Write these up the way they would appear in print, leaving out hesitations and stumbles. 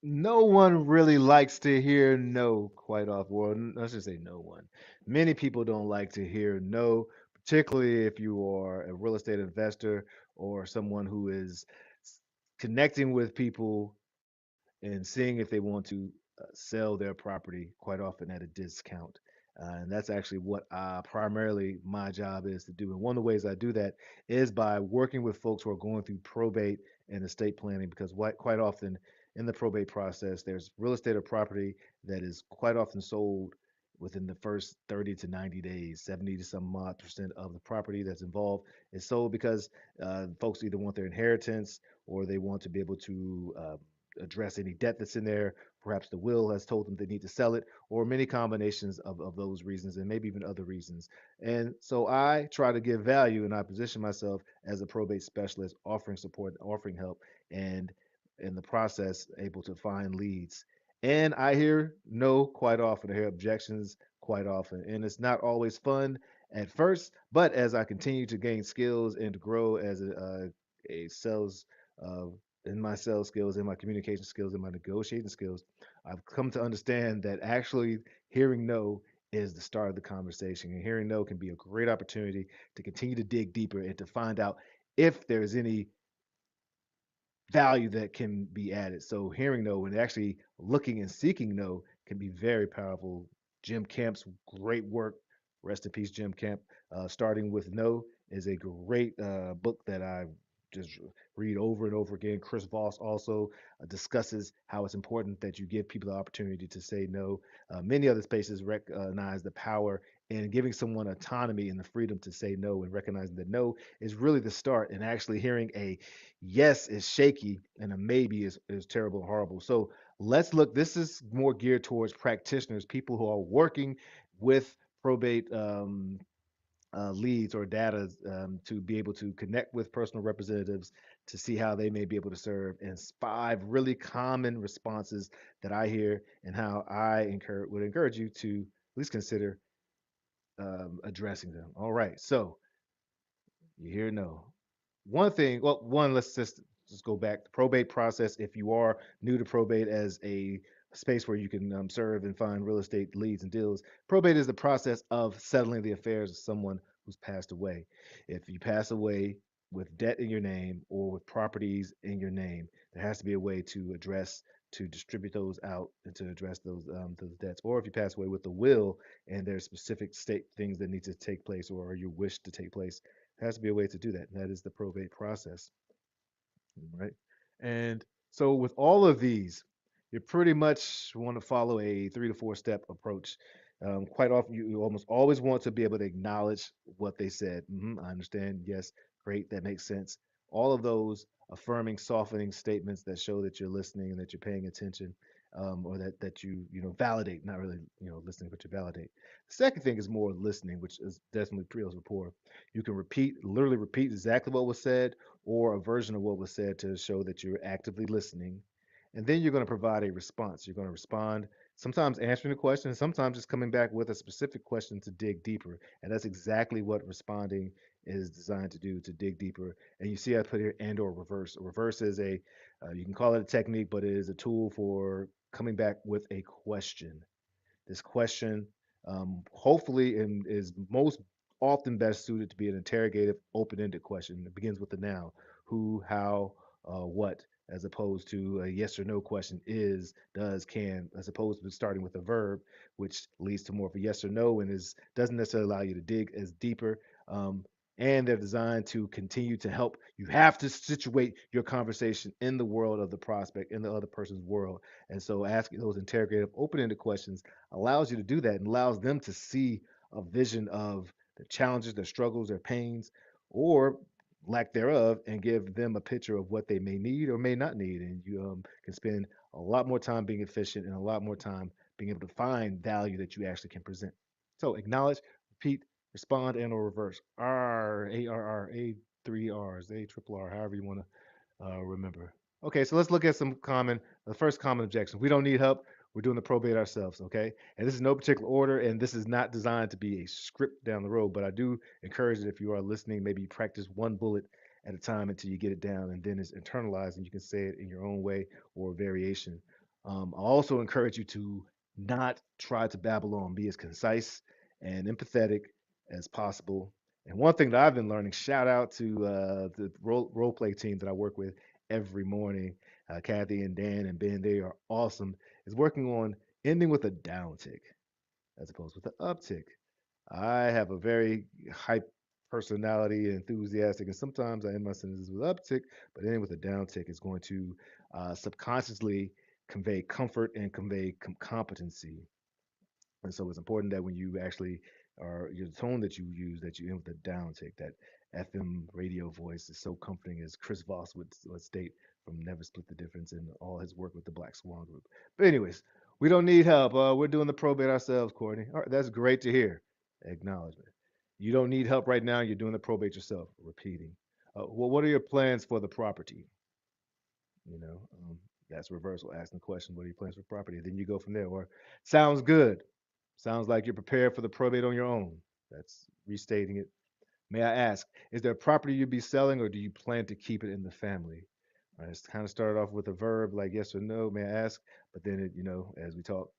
No one really likes to hear no quite often. Well, let's just say no one. Many people don't like to hear no, particularly if you are a real estate investor or someone who is s- connecting with people and seeing if they want to sell their property quite often at a discount. And that's actually what primarily my job is to do. And one of the ways I do that is by working with folks who are going through probate and estate planning, because quite often in the probate process, there's real estate or property that is quite often sold within the first 30 to 90 days. 70 to some odd percent of the property that's involved is sold because folks either want their inheritance or they want to be able to address any debt that's in there. Perhaps the will has told them they need to sell it, or many combinations of those reasons, and maybe even other reasons. And so I try to give value and I position myself as a probate specialist, offering support, offering help, and in the process, able to find leads. And I hear no quite often. I hear objections quite often. And it's not always fun at first, but as I continue to gain skills and to grow as a sales uh, in my sales skills, in my communication skills, in my negotiating skills, I've come to understand that actually hearing no is the start of the conversation. And hearing no can be a great opportunity to continue to dig deeper and to find out if there's any value that can be added. So hearing no and actually looking and seeking no can be very powerful. Jim Camp's great work, rest in peace, Jim Camp. Starting with No is a great book that I just read over and over again. Chris Voss also discusses how it's important that you give people the opportunity to say no. Many other spaces recognize the power in giving someone autonomy and the freedom to say no and recognizing that no is really the start and actually hearing a yes is shaky and a maybe is terrible and horrible. So let's look. This is more geared towards practitioners, people who are working with probate leads or data to be able to connect with personal representatives to see how they may be able to serve. And five really common responses that I hear and how I would encourage you to at least consider addressing them. All right. So you hear no. One thing, well, one, let's just go back. The probate process, if you are new to probate as a space where you can serve and find real estate leads and deals, probate is the process of settling the affairs of someone who's passed away. If you pass away with debt in your name or with properties in your name, there has to be a way to address, to distribute those out and to address those debts. Or if you pass away with a will and there's specific state things that need to take place or you wish to take place, there has to be a way to do that. And that is the probate process, right? And so with all of these, you pretty much want to follow a 3 to 4 step approach. Quite often, you almost always want to be able to acknowledge what they said. I understand. Yes, great. That makes sense. All of those affirming, softening statements that show that you're listening and that you're paying attention, or that you validate, not really listening, but you validate. The second thing is more listening, which is definitely preos rapport. You can literally repeat exactly what was said, or a version of what was said to show that you're actively listening. And then you're going to provide a response. You're going to respond, sometimes answering the question, sometimes just coming back with a specific question to dig deeper. And that's exactly what responding is designed to do, to dig deeper. And you see I put here and or reverse. Reverse is you can call it a technique, but it is a tool for coming back with a question. This question, hopefully, is most often best suited to be an interrogative, open-ended question. It begins with the noun: who, how, what, as opposed to a yes or no question: is, does, can, as opposed to starting with a verb, which leads to more of a yes or no and is doesn't necessarily allow you to dig as deeper. Um, and they're designed to continue to help. You have to situate your conversation in the world of the prospect, in the other person's world. And so asking those interrogative, open-ended questions allows you to do that and allows them to see a vision of their challenges, their struggles, their pains, or lack thereof, and give them a picture of what they may need or may not need. And you can spend a lot more time being efficient and a lot more time being able to find value that you actually can present. So acknowledge, repeat, respond, and or reverse. A 3 R's, A triple R, however you want to remember. Okay, so let's look at the first common objection. We don't need help. We're doing the probate ourselves, okay? And this is no particular order, and this is not designed to be a script down the road, but I do encourage that if you are listening, maybe practice one bullet at a time until you get it down, and then it's internalized and you can say it in your own way or variation. I also encourage you to not try to babble on, be as concise and empathetic as possible. And one thing that I've been learning, shout out to the role play team that I work with every morning, Kathy and Dan and Ben, they are awesome, is working on ending with a downtick as opposed with an uptick. I have a very hype personality, enthusiastic, and sometimes I end my sentences with uptick, but ending with a downtick is going to subconsciously convey comfort and convey competency. And so it's important that when you actually are your tone that you use, that you end with a downtick. That FM radio voice is so comforting, as Chris Voss would state from Never Split the Difference in all his work with the Black Swan Group. But anyways, we don't need help. We're doing the probate ourselves, Courtney. All right, that's great to hear. Acknowledgement. You don't need help right now. You're doing the probate yourself. Repeating. Well, what are your plans for the property? You know, that's reversal. Asking the question, what are your plans for property? Then you go from there. Or sounds good. Sounds like you're prepared for the probate on your own. That's restating it. May I ask, is there a property you'd be selling or do you plan to keep it in the family? All right, it's kind of started off with a verb like yes or no, may I ask? But then, as we talk,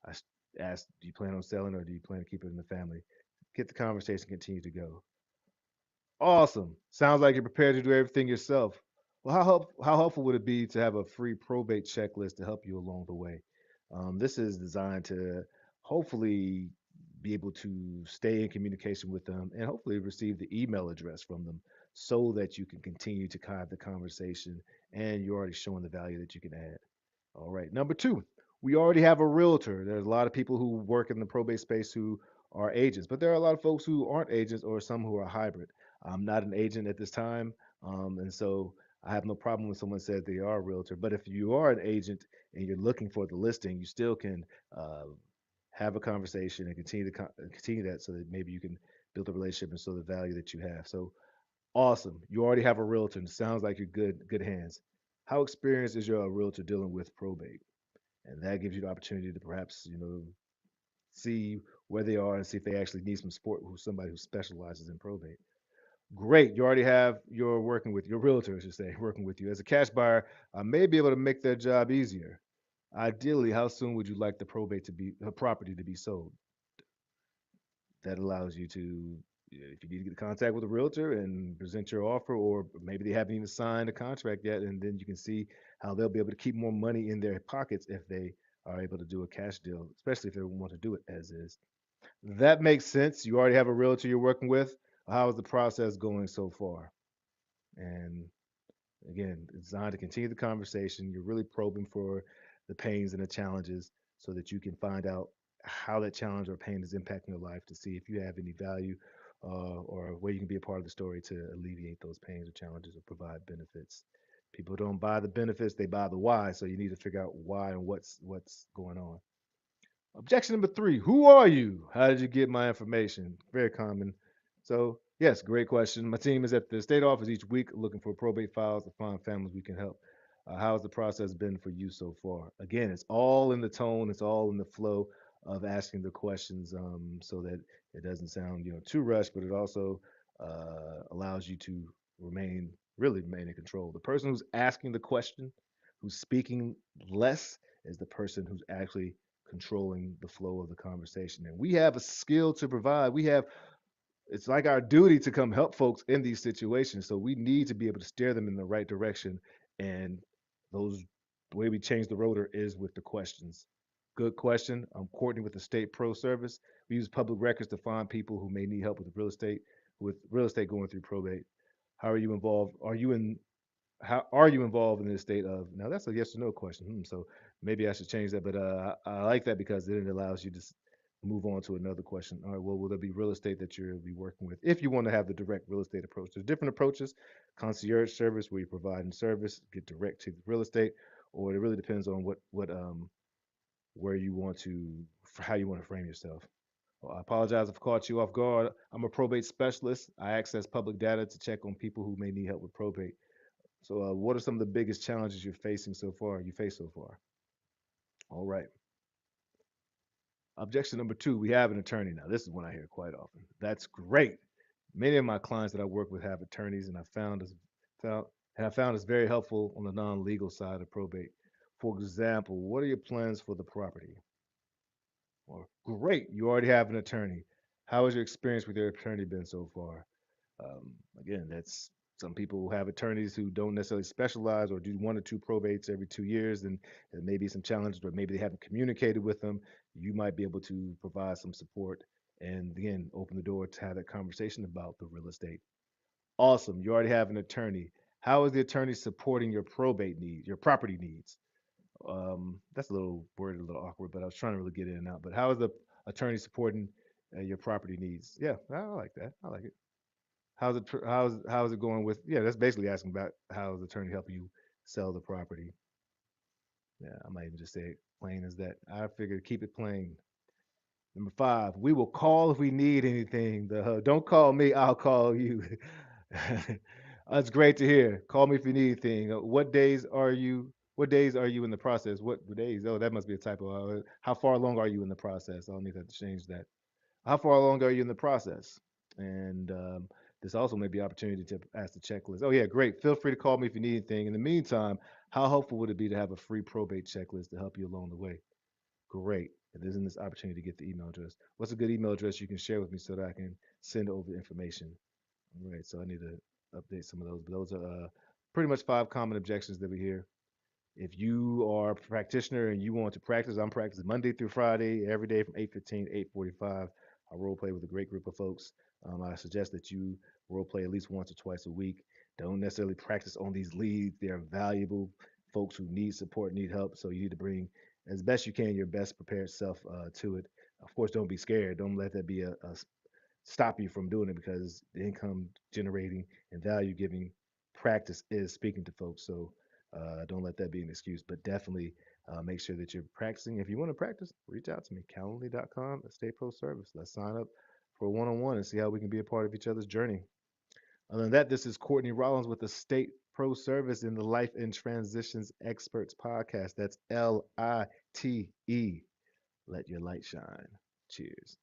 I asked, do you plan on selling or do you plan to keep it in the family? Get the conversation continue to go. Awesome. Sounds like you're prepared to do everything yourself. Well, how helpful would it be to have a free probate checklist to help you along the way? This is designed to hopefully be able to stay in communication with them and hopefully receive the email address from them so that you can continue to have the conversation and you're already showing the value that you can add. All right. Number two, we already have a realtor. There's a lot of people who work in the probate space who are agents, but there are a lot of folks who aren't agents or some who are hybrid. I'm not an agent at this time, and so I have no problem when someone says they are a realtor. But if you are an agent and you're looking for the listing, you still can have a conversation and continue that so that maybe you can build a relationship and show the value that you have. So awesome. You already have a realtor, and it sounds like you're good hands. How experienced is your realtor dealing with probate? And that gives you the opportunity to perhaps see where they are and see if they actually need some support with somebody who specializes in probate. Great, you already have your working with your realtor, I should say, working with you as a cash buyer. I may be able to make their job easier. Ideally, how soon would you like the probate to be property to be sold? That allows you to, if you need to get in contact with a realtor and present your offer, or maybe they haven't even signed a contract yet, and then you can see how they'll be able to keep more money in their pockets if they are able to do a cash deal, especially if they want to do it as is. That makes sense. You already have a realtor you're working with. How is the process going so far? And again, it's designed to continue the conversation. You're really probing for the pains and the challenges so that you can find out how that challenge or pain is impacting your life to see if you have any value or where you can be a part of the story to alleviate those pains or challenges or provide benefits. People don't buy the benefits, they buy the why. So you need to figure out why and what's going on. Objection number three, who are you? How did you get my information? Very common. So, yes, great question. My team is at the state office each week looking for probate files to find families we can help. How has the process been for you so far? Again, it's all in the tone, it's all in the flow of asking the questions so that it doesn't sound too rushed, but it also allows you to remain in control. The person who's asking the question, who's speaking less, is the person who's actually controlling the flow of the conversation. And we have a skill to provide. It's like our duty to come help folks in these situations. So we need to be able to steer them in the right direction. And those the way we change the rotor is with the questions. Good question. I'm Courtney with the State Pro Service. We use public records to find people who may need help with real estate going through probate. How are you involved? How are you involved in the state of now? That's a yes or no question. So maybe I should change that, but I like that because then it allows you to move on to another question. All right, well, will there be real estate that you'll be working with if you want to have the direct real estate approach? There's different approaches. Concierge service, where you're providing service, get direct to the real estate, or it really depends on what where you want to how you want to frame yourself. Well, I apologize if I caught you off guard. I'm a probate specialist. I access public data to check on people who may need help with probate. So, what are some of the biggest challenges you're facing so far? You face so far. All right. Objection number two: we have an attorney now. This is one I hear quite often. That's great. Many of my clients that I work with have attorneys, and I found and I found it's very helpful on the non-legal side of probate. For example, what are your plans for the property? Or great, you already have an attorney. How has your experience with your attorney been so far? Again, that's some people have attorneys who don't necessarily specialize or do 1 or 2 probates every 2 years, and there may be some challenges, or maybe they haven't communicated with them. You might be able to provide some support and again open the door to have that conversation about the real estate. Awesome, you already have an attorney. How is the attorney supporting your probate needs, your property needs? That's a little worded, a little awkward, but I was trying to really get in and out. But how is the attorney supporting your property needs? Yeah, I like that. I like it. How's it going with? Yeah, that's basically asking about how is the attorney helping you sell the property. Yeah, I might even just say it plain as that. I figured keep it plain. Number five, we will call if we need anything. Don't call me, I'll call you. That's great to hear. Call me if you need anything. What days are you? What days are you in the process? What days? Oh, that must be a typo. How far along are you in the process? I'll need to change that. How far along are you in the process? And this also may be an opportunity to ask the checklist. Oh yeah, great. Feel free to call me if you need anything. In the meantime, how helpful would it be to have a free probate checklist to help you along the way? Great. It isn't this opportunity to get the email address. What's a good email address you can share with me so that I can send over the information? All right, so I need to update some of those. But those are pretty much 5 common objections that we hear. If you are a practitioner and you want to practice, I'm practicing Monday through Friday, every day from 8:15 to 8:45. I role play with a great group of folks. I suggest that you role play at least once or twice a week. Don't necessarily practice on these leads. They're valuable folks who need support, need help. So you need to bring as best you can your best prepared self to it. Of course, don't be scared. Don't let that be a stop you from doing it because the income generating and value giving practice is speaking to folks. So don't let that be an excuse, but definitely make sure that you're practicing. If you want to practice, reach out to me, calendly.com, Estate Pro Service. Let's sign up for a one on one and see how we can be a part of each other's journey. Other than that, this is Courtney Rollins with the State Pro Service in the Life and Transitions Experts Podcast. That's LITE. Let your light shine. Cheers.